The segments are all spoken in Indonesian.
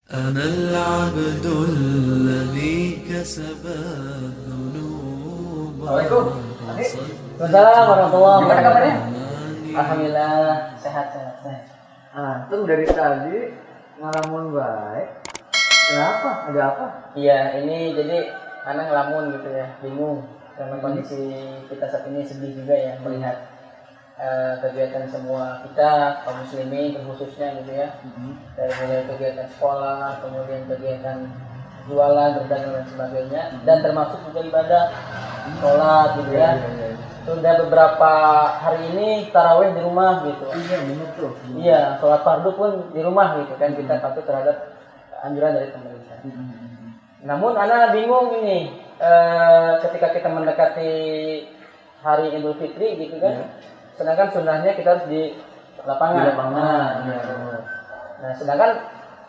أنا العبد الذي كسب الذنوب. Assalamualaikum. Waalaikumsalam warahmatullahi Gimana kabarnya? wabarakatuh. Alhamdulillah sehat. Antum dari tadi ngalamun baik. Kenapa? Ada apa? Iya, ini jadi anak ngelamun gitu ya, bingung karena kondisi kita saat ini sedih juga ya melihat kegiatan semua kita kaum muslimin khususnya gitu ya, dari mulai kegiatan sekolah, kemudian kegiatan jualan, berdagang dan sebagainya, dan termasuk juga ibadah sholat gitu ya. Sudah beberapa hari ini tarawih di rumah gitu. Iya, benar tuh. Iya, sholat fardu pun di rumah gitu kan, kita patuh terhadap anjuran dari pemerintah. Namun anak bingung ini ketika kita mendekati hari Idul Fitri gitu kan, sedangkan sunnahnya kita harus di lapangan. Di lapangan. Nah, sedangkan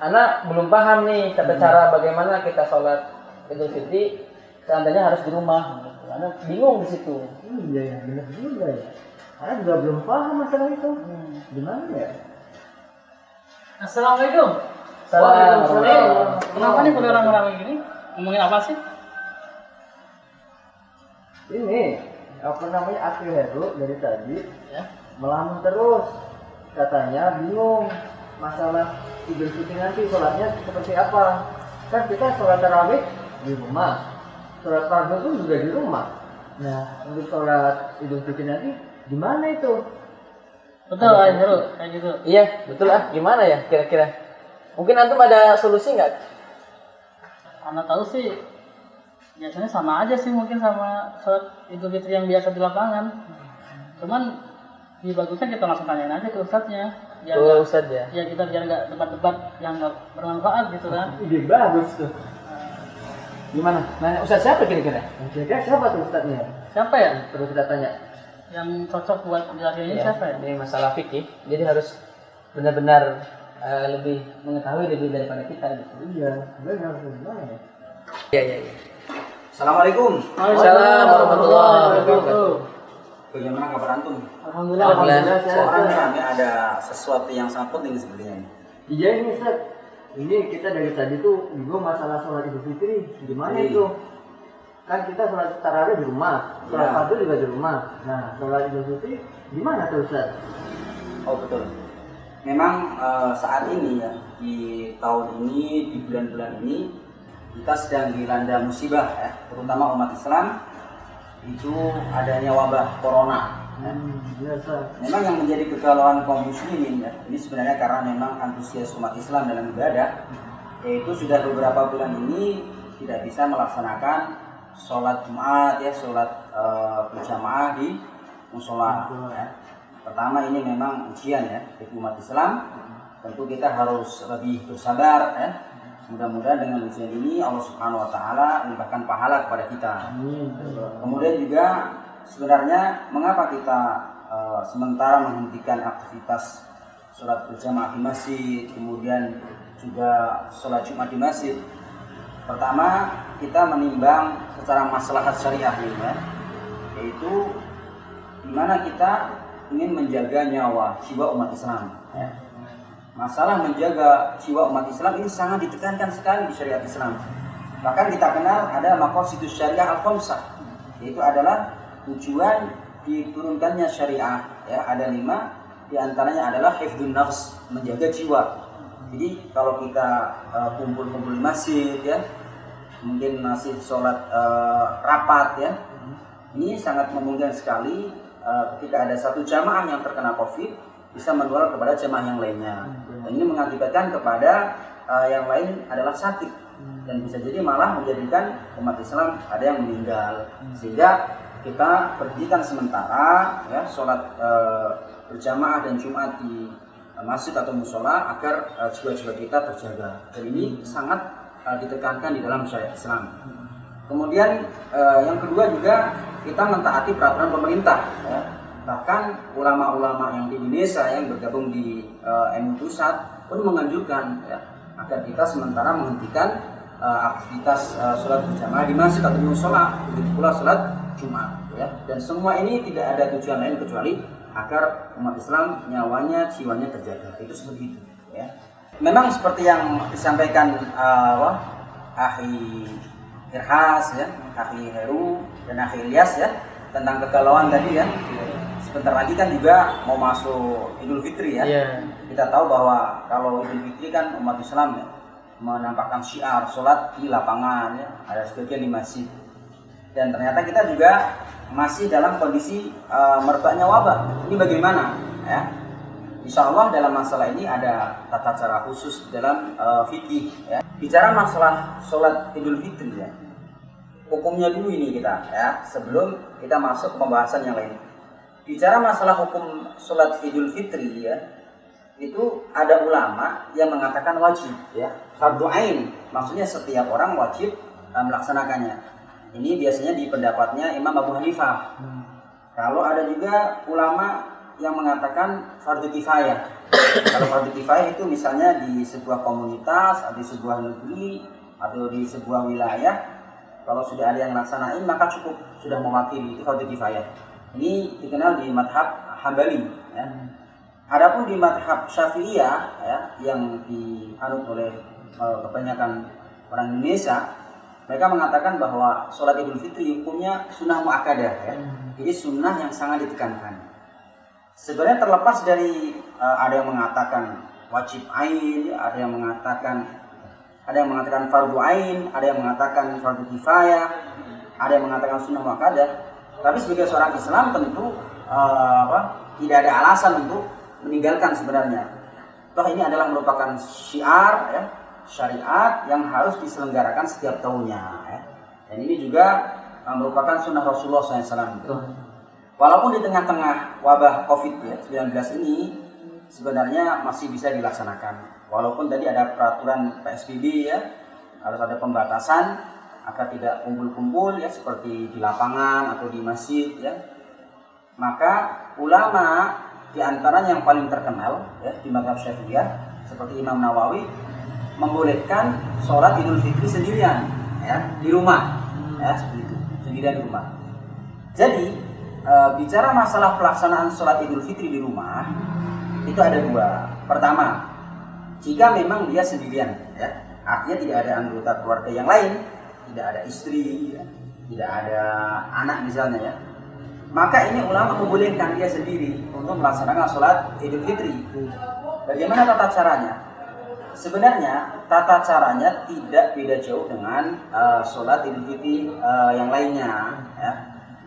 anak belum paham nih tata cara bagaimana kita sholat Idul Fitri seandainya harus di rumah. Gitu. Anak bingung di situ. Iya ya, benar juga ya. Karena juga belum paham masalah itu. Gimana ya? Assalamualaikum. Waalaikumsalam. Kenapa nih pada orang-orang gini? Ngomongin apa sih? Ini apa namanya Akil Heru dari tadi Ya. melamun terus. Katanya bingung masalah Idul Fitri nanti sholatnya seperti apa. Kan kita sholat tarawih di rumah, sholat fardu pun juga di rumah. Nah, untuk sholat Idul Fitri nanti gimana itu? Betul, Heru, kayak gitu. Iya, betul ah. Gimana ya kira-kira? Mungkin antum ada solusi nggak? Anak tahu sih, biasanya sama aja sih mungkin sama sholat Idul Fitri yang biasa di lapangan. Cuman lebih bagusnya kita langsung tanyain aja ke ustadznya. Biar Oh, nggak- Ustadz ya. ya kita biar nggak debat-debat yang nggak bermanfaat gitu kan. Ide bagus tuh. Gimana? Nah, Ustadz siapa kira-kira? Kira-kira siapa tuh ustadznya? Siapa ya Terus kita tanya. yang cocok buat jelasin ini siapa ya? Ini masalah fikih, jadi harus benar-benar lebih mengetahui lebih daripada kita gitu. Iya, benar gimana ya? Iya. Assalamualaikum. Waalaikumsalam warahmatullahi wabarakatuh. Bagaimana kabar antum? Alhamdulillah. Alhamdulillah. Seorang kami ada sesuatu yang sangat penting sebenarnya. Iya ini Ustaz. Ini kita dari tadi tuh bingung masalah sholat Idul Fitri. Gimana Iya. itu? Kan kita sholat tarawih di rumah, sholat Iya. fardu juga di rumah. Nah, sholat Idul Fitri gimana tuh Ustaz? Oh betul. Memang saat ini ya di tahun ini di bulan-bulan ini kita sedang dilanda musibah ya, terutama umat Islam itu adanya wabah corona. Ya. Biasa. Memang yang menjadi kegalauan kaum muslimin ya, ini sebenarnya karena memang antusias umat Islam dalam ibadah, yaitu sudah beberapa bulan ini tidak bisa melaksanakan sholat Jumat ya, sholat berjamaah di musola. Ya. Pertama ini memang ujian ya bagi umat Islam. Tentu kita harus lebih bersabar ya. Mudah-mudahan dengan ujian ini Allah Subhanahu Wa Taala melimpahkan pahala kepada kita. Kemudian juga sebenarnya mengapa kita sementara menghentikan aktivitas sholat berjamaah di masjid, kemudian juga sholat Jumat di masjid. Pertama kita menimbang secara maslahat syariah ini ya, yaitu di mana kita ingin menjaga nyawa jiwa umat Islam. Ya. Masalah menjaga jiwa umat Islam ini sangat ditekankan sekali di syariat Islam. Bahkan kita kenal ada maqasidus syariah al-khamsah, yaitu adalah tujuan diturunkannya syariah. Ya, ada 5, diantaranya adalah hifdzun nafs, menjaga jiwa. Jadi kalau kita kumpul-kumpul di masjid ya, mungkin masih sholat rapat ya, ini sangat memungkinkan sekali ketika ada satu jamaah yang terkena COVID bisa menular kepada jamaah yang lainnya, dan ini mengakibatkan kepada yang lain adalah sakit dan bisa jadi malah menjadikan umat Islam ada yang meninggal, sehingga kita berhentikan sementara ya sholat berjamaah dan Jumat di masjid atau musola agar jiwa-jiwa kita terjaga, dan ini sangat ditekankan di dalam syariat Islam. Kemudian yang kedua juga kita mentaati peraturan pemerintah ya. Bahkan ulama-ulama yang di Indonesia yang bergabung di MUI Pusat pun menganjurkan ya, agar kita sementara menghentikan aktivitas sholat berjamaah di masjid atau musola, begitu pula sholat Jumat ya. Dan semua ini tidak ada tujuan lain kecuali agar umat Islam nyawanya, jiwanya terjaga. Itu seperti itu ya. Memang seperti yang disampaikan Akhi Irhas ya, Akhi Heru dan Akhi Ilyas ya, tentang kegalauan tadi ya. Sebentar lagi kan juga mau masuk Idul Fitri ya. Kita tahu bahwa kalau Idul Fitri kan umat Islam ya menampakkan syiar sholat di lapangan ya, ada sebagian di masjid. Dan ternyata kita juga masih dalam kondisi merebaknya wabah. Ini bagaimana ya? Insya Allah dalam masalah ini ada tata cara khusus dalam fikih. Ya. Bicara masalah sholat Idul Fitri ya, hukumnya dulu ini kita ya, sebelum kita masuk ke pembahasan yang lain. Bicara masalah hukum sholat Idul Fitri ya, itu ada ulama yang mengatakan wajib ya, fardu ain, maksudnya setiap orang wajib melaksanakannya. Ini biasanya di pendapatnya Imam Abu Hanifah. Kalau ada juga ulama yang mengatakan fardu kifayah. Kalau fardu kifayah itu misalnya di sebuah komunitas, atau di sebuah negeri, atau di sebuah wilayah, kalau sudah ada yang laksanain maka cukup, sudah mewakili, itu fardu kifayah. Ini dikenal di madhab Hambali ya. Adapun di madhab Syafi'iyah ya, yang dianut oleh kebanyakan orang Indonesia, mereka mengatakan bahwa sholat Idul Fitri hukumnya sunnah muakkadah ya. Jadi sunnah yang sangat ditekankan. Sebenarnya terlepas dari ada yang mengatakan wajib ain, ada yang mengatakan fardu ain, ada yang mengatakan fardu kifayah, ada yang mengatakan sunnah muakkadah. Tapi sebagai seorang Islam tentu tidak ada alasan untuk meninggalkan sebenarnya. Toh ini adalah merupakan syiar ya, syariat yang harus diselenggarakan setiap tahunnya ya. Dan ini juga merupakan sunnah Rasulullah SAW. Walaupun di tengah-tengah wabah COVID-19 ini sebenarnya masih bisa dilaksanakan. Walaupun tadi ada peraturan PSBB ya, harus ada pembatasan agar tidak kumpul-kumpul ya, seperti di lapangan atau di masjid ya. Maka ulama di antaranya yang paling terkenal ya di mazhab Syafi'iyah seperti Imam Nawawi membolehkan sholat Idul Fitri sendirian ya, di rumah ya, seperti itu, sendirian di rumah. Jadi bicara masalah pelaksanaan sholat Idul Fitri di rumah itu ada dua. Pertama, jika memang dia sendirian ya, artinya tidak ada anggota keluarga yang lain, tidak ada istri ya, tidak ada anak misalnya ya, maka ini ulama membolehkan dia sendiri untuk melaksanakan sholat Idul Fitri. Bagaimana tata caranya? Sebenarnya tata caranya tidak beda jauh dengan sholat Idul Fitri yang lainnya ya.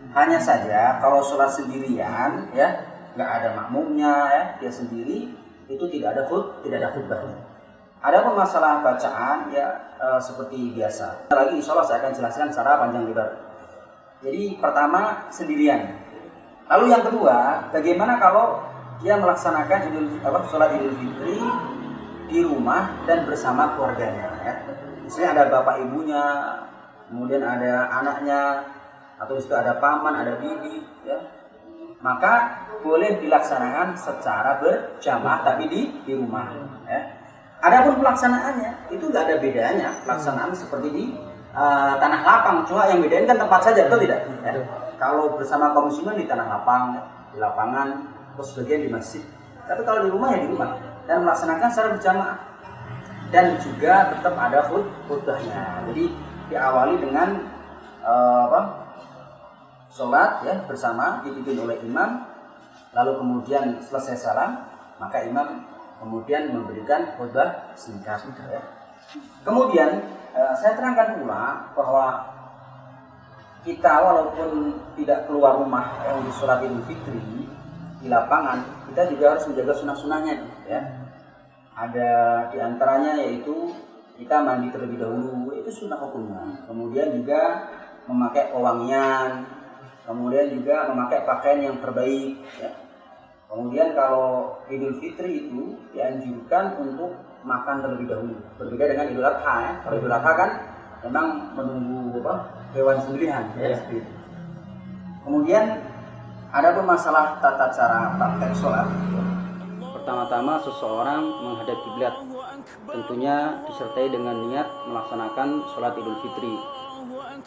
Hanya saja kalau sholat sendirian ya, nggak ada makmumnya ya, dia sendiri, itu tidak ada khutbahnya. Ada masalah bacaan ya seperti biasa. Lagi insya Allah saya akan jelaskan secara panjang lebar. Jadi pertama sendirian. Lalu yang kedua, bagaimana kalau dia melaksanakan sholat Idul Fitri di rumah dan bersama keluarganya ya. Misalnya ada bapak ibunya, kemudian ada anaknya, atau di situ ada paman, ada bibi ya. Maka boleh dilaksanakan secara berjamaah tapi di rumah ya. Adapun pelaksanaannya itu nggak ada bedanya, pelaksanaan seperti di tanah lapang, cuma yang bedain kan tempat saja, betul tidak? Ya. Kalau bersama kaum muslimin di tanah lapang, di lapangan, terus sebagian di masjid. Tapi kalau di rumah ya di rumah dan melaksanakan secara berjamaah. Dan juga tetap ada khutbahnya. Jadi diawali dengan sholat ya bersama dipimpin oleh imam, lalu kemudian selesai salam, maka imam kemudian memberikan khutbah singkat ya. Kemudian saya terangkan pula bahwa kita walaupun tidak keluar rumah untuk sholat Idul Fitri di lapangan, kita juga harus menjaga sunnah-sunnahnya ya. Ada diantaranya yaitu kita mandi terlebih dahulu, itu sunnah hukumnya. Kemudian juga memakai pewangian, kemudian juga memakai pakaian yang terbaik ya. Kemudian kalau Idul Fitri itu dianjurkan untuk makan terlebih dahulu. Berbeda dengan Idul Adha ya. Kalau Idul Adha kan memang menunggu hewan sembelihan ya, seperti itu. Kemudian ada masalah tata cara praktek sholat. Pertama-tama seseorang menghadap kiblat, tentunya disertai dengan niat melaksanakan sholat Idul Fitri.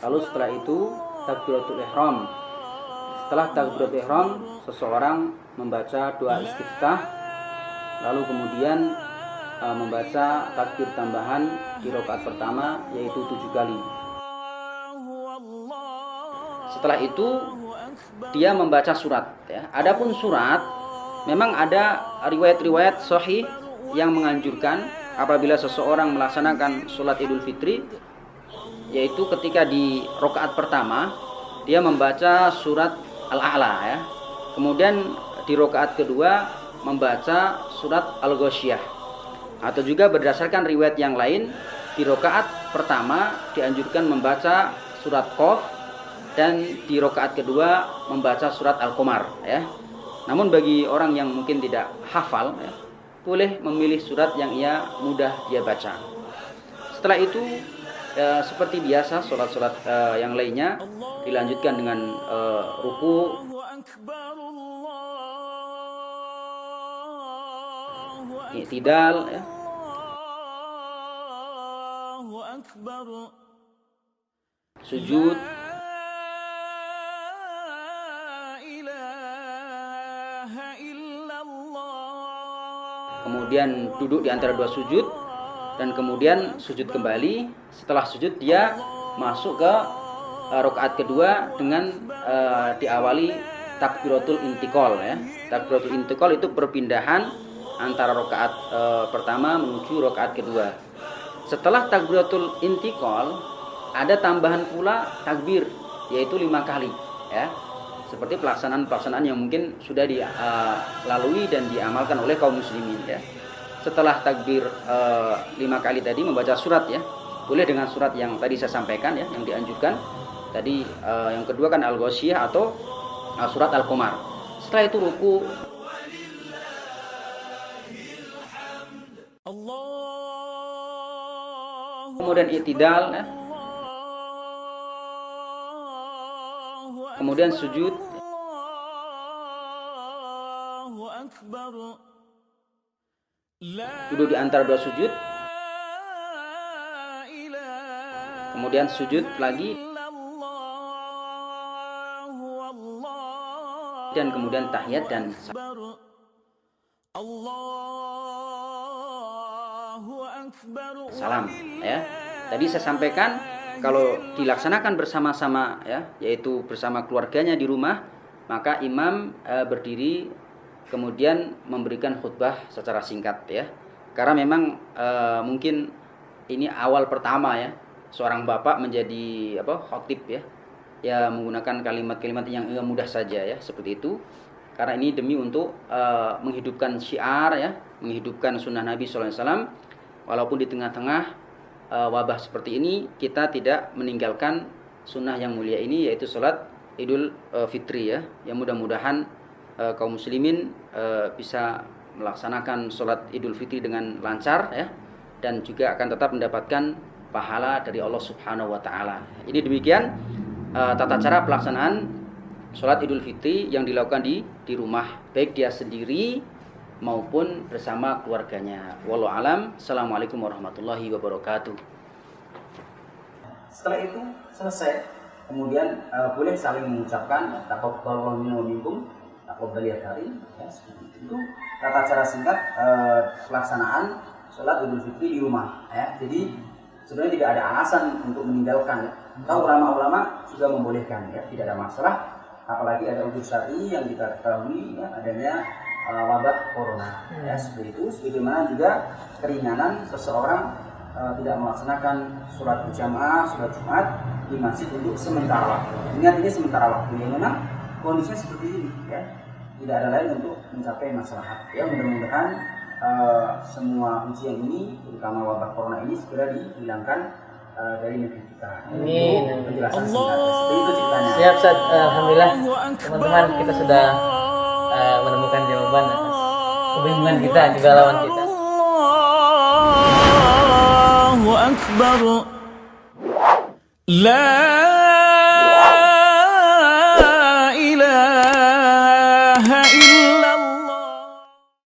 Lalu setelah itu takbiratul ihram. Setelah takbiratul ihram, seseorang membaca doa istiftah, lalu kemudian membaca takbir tambahan di rakaat pertama, yaitu 7 kali. Setelah itu dia membaca surat ya. Adapun surat, memang ada riwayat-riwayat sahih yang menganjurkan apabila seseorang melaksanakan sholat Idul Fitri, yaitu ketika di rakaat pertama dia membaca surat Al-A'la ya. Kemudian di rakaat kedua membaca surat Al-Ghasyiyah. Atau juga berdasarkan riwayat yang lain, di rakaat pertama dianjurkan membaca surat Qaf, dan di rakaat kedua membaca surat Al-Qamar ya. Namun bagi orang yang mungkin tidak hafal ya, boleh memilih surat yang ia mudah dia baca. Setelah itu seperti biasa sholat-sholat yang lainnya dilanjutkan dengan ruku, i'tidal ya, sujud, kemudian duduk di antara dua sujud, dan kemudian sujud kembali. Setelah sujud dia masuk ke rakaat kedua dengan diawali takbiratul intiqal ya. Takbiratul intiqal itu perpindahan antara rakaat pertama menuju rakaat kedua. Setelah takbiratul intiqal ada tambahan pula takbir, yaitu 5 kali ya. Seperti pelaksanaan yang mungkin sudah dilalui dan diamalkan oleh kaum muslimin ya. Setelah takbir 5 kali tadi membaca surat ya. Boleh dengan surat yang tadi saya sampaikan ya, yang dianjurkan. Tadi yang kedua kan Al-Ghasyiyah atau surat Al-Qamar. Setelah itu ruku, kemudian i'tidal ya. Kemudian sujud, duduk di antara dua sujud, kemudian sujud lagi, dan kemudian tahiyat dan salam ya. Tadi saya sampaikan kalau dilaksanakan bersama-sama ya, yaitu bersama keluarganya di rumah, maka imam berdiri kemudian memberikan khutbah secara singkat ya. Karena memang mungkin ini awal pertama ya seorang bapak menjadi khatib ya. Ya menggunakan kalimat-kalimat yang mudah saja ya, seperti itu. Karena ini demi untuk menghidupkan syiar ya, menghidupkan sunnah Nabi SAW. Walaupun di tengah-tengah wabah seperti ini, kita tidak meninggalkan sunnah yang mulia ini, yaitu sholat Idul Fitri ya. Yang mudah-mudahan kaum muslimin bisa melaksanakan sholat Idul Fitri dengan lancar ya, dan juga akan tetap mendapatkan pahala dari Allah Subhanahu wa Ta'ala. Ini demikian tata cara pelaksanaan sholat Idul Fitri yang dilakukan di rumah, baik dia sendiri maupun bersama keluarganya. Wallahu alam. Assalamualaikum warahmatullahi wabarakatuh. Setelah itu selesai, kemudian boleh saling mengucapkan taqabbalallahu minna wa minkum, taqabbal ya karim ya, seperti itu. Tata cara singkat pelaksanaan sholat Idul Fitri di rumah ya. Jadi sebenarnya tidak ada alasan untuk meninggalkan ya. Kalau ulama-ulama juga membolehkan ya, tidak ada masalah. Apalagi ada udzur syar'i yang kita ketahui ya, adanya wabah corona ya, seperti itu. Sebagaimana juga keringanan seseorang tidak melaksanakan sholat berjamaah, sholat Jumat di masjid untuk sementara waktu. Ingat, ini sementara waktu yang memang kondisinya seperti ini ya. Tidak ada lain untuk mencapai maslahat ya. Mudah-mudahan semua ujian ini, terutama wabah corona ini, segera dihilangkan dari negeri kita. Amin. Penjelasan singkat seperti itu ceritanya. Siap, Ustaz. Alhamdulillah teman-teman kita sudah menemukan jawaban atas kebingungan kita juga lawan kita. Allahu Akbar. La